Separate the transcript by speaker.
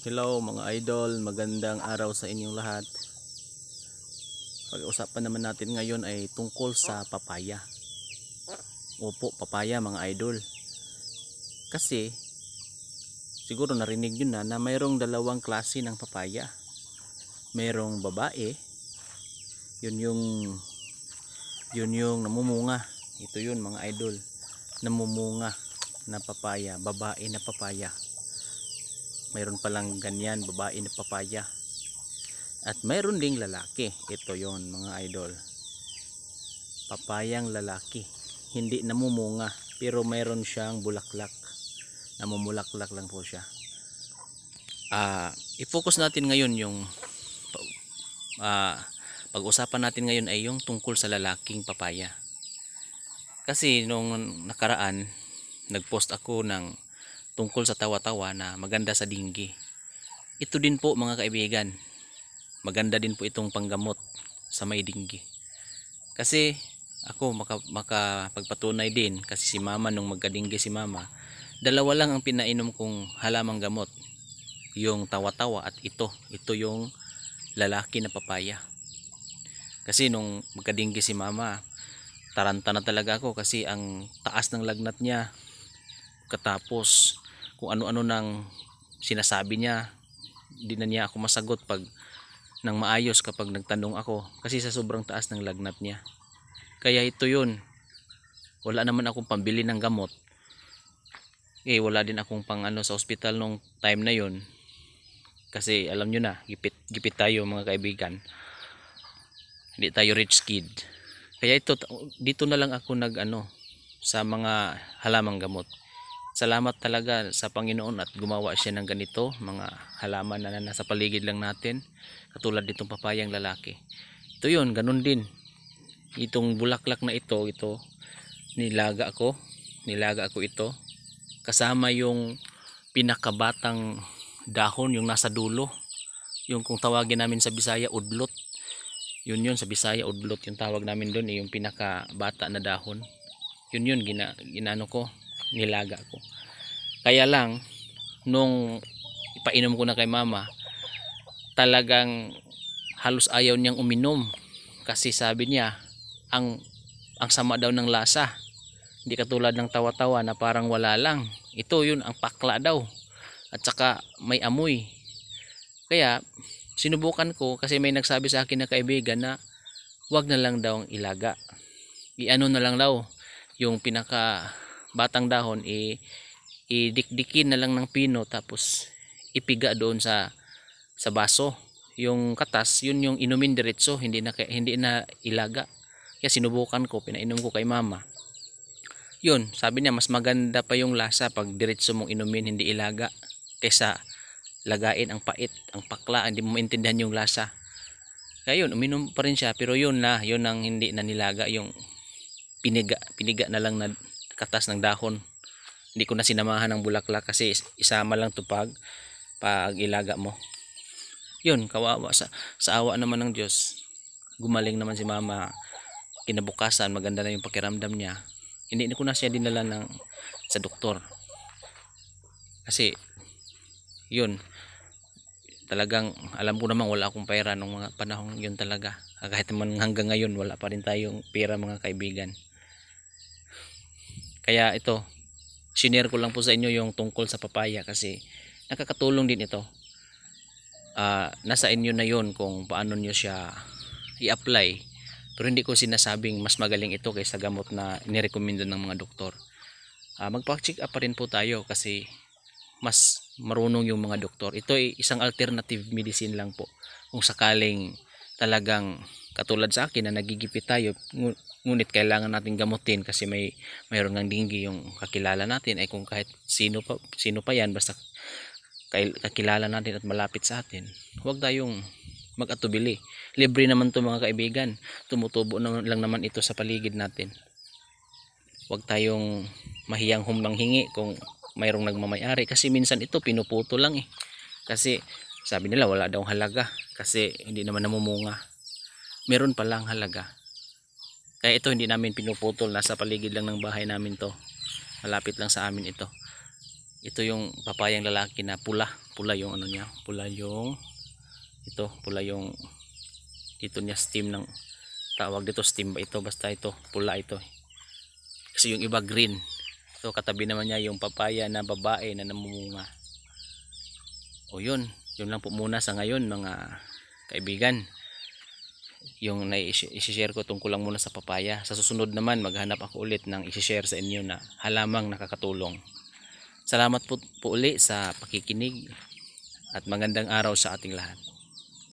Speaker 1: Hello mga idol, magandang araw sa inyong lahat. Pag-usapan naman natin ngayon ay tungkol sa papaya. Opo, papaya mga idol. Kasi siguro narinig nyo na mayroong dalawang klase ng papaya. Mayroong babae, yun yung namumunga. Ito yun mga idol, namumunga na papaya, babae na papaya. Mayroon palang ganyan, babae na papaya. At mayroon ding lalaki. Ito yon mga idol, papayang lalaki, hindi namumunga pero mayroon siyang bulaklak, namumulaklak lang po siya. I-focus natin ngayon yung pag-usapan natin ngayon ay yung tungkol sa lalaking papaya. Kasi nung nakaraan nagpost ako ng tungkol sa tawa-tawa na maganda sa dinggi. Ito din po mga kaibigan, maganda din po itong panggamot sa may dinggi. Kasi ako makapagpatunay din, kasi si mama nung magkadinggi si mama, dalawa lang ang pinainom kong halamang gamot, yung tawa-tawa at ito yung lalaki na papaya. Kasi nung magkadinggi si mama, taranta na talaga ako kasi ang taas ng lagnat niya, katapos kung ano-ano nang sinasabi niya, di na niya ako masagot pag nang maayos kapag nagtanong ako, kasi sa sobrang taas ng lagnat niya. Kaya ito yun, wala naman akong pambili ng gamot, wala din akong pang sa ospital nung time na yun, kasi alam nyo na, gipit tayo mga kaibigan, hindi tayo rich kid. Kaya dito na lang ako sa mga halamang gamot. Salamat talaga sa Panginoon at gumawa siya ng ganito, mga halaman na nasa paligid lang natin, katulad nitong papayang lalaki. Ito yun, ganun din. Itong bulaklak na ito nilaga ko ito, kasama yung pinakabatang dahon, yung nasa dulo, yung kung tawagin namin sa Bisaya udlot. Yun sa Bisaya udlot yung tawag namin doon, yung pinakabata na dahon. Yun ginano ko, nilaga ko. Kaya lang nung ipainom ko na kay mama, talagang halos ayaw niyang uminom, kasi sabi niya ang sama daw ng lasa, hindi katulad ng tawa-tawa na parang wala lang. Ito yun, ang pakla daw, at saka may amoy. Kaya sinubukan ko, kasi may nagsabi sa akin na kaibigan na wag na lang daw ang ilaga, iano na lang daw yung pinaka batang dahon, idikdikin na lang ng pino, tapos ipiga doon sa baso. Yung katas, yun yung inumin diretso, hindi na ilaga. Kaya sinubukan ko, pinainom ko kay mama. Yun, sabi niya mas maganda pa yung lasa pag diretso mong inumin, hindi ilaga, kaysa lagain ang pait, ang pakla, hindi mo maintindihan yung lasa. Kaya yun, uminom pa rin siya, pero yun ang hindi na nilaga, yung piniga na lang na katas ng dahon. Hindi ko na sinamahan ng bulaklak, kasi isama lang to pag ilaga mo. Yun, kawawa, sa awa naman ng Diyos, gumaling naman si mama. Kinabukasan maganda na yung pakiramdam niya. Hindi ko na siya dinala sa doktor, kasi yun, talagang alam ko naman wala akong pera nung mga panahon yun talaga. Kahit naman hanggang ngayon wala pa rin tayong pera mga kaibigan. Kaya ito, sinare ko lang po sa inyo yung tungkol sa papaya, kasi nakakatulong din ito. Nasa inyo na yun kung paano nyo siya i-apply, pero hindi ko sinasabing mas magaling ito kaysa gamot na nirekomendo ng mga doktor. Magpa-check up pa rin po tayo, kasi mas marunong yung mga doktor. Ito ay isang alternative medicine lang po, kung sakaling talagang katulad sa akin na nagigipit tayo, ngunit kailangan natin gamutin kasi mayroon ng dinggi yung kakilala natin, ay kung kahit sino pa yan, basta kakilala natin at malapit sa atin, huwag tayong mag-atubili. Libre naman to mga kaibigan, tumutubo lang naman ito sa paligid natin. Huwag tayong mahiyang humanghingi kung mayroong nagmamayari, kasi minsan ito pinuputo lang kasi sabi nila wala daw halaga, kasi hindi naman namumunga. Meron palang halaga. Kaya ito hindi namin pinuputol, nasa paligid lang ng bahay namin to, malapit lang sa amin ito. Ito yung papayang lalaki na pula. Pula yung ano niya. Pula yung ito. Pula yung dito niya stem ng tawag dito stem ba ito. Basta ito. Pula ito. Kasi yung iba green. So katabi naman niya yung papaya na babae na namumunga. O yun. Yun lang po muna sa ngayon mga kaibigan. Yung i-share ko tungkol lang muna sa papaya. Sa susunod naman maghanap ako ulit ng i-share sa inyo na halamang nakakatulong. Salamat po uli sa pakikinig at magandang araw sa ating lahat.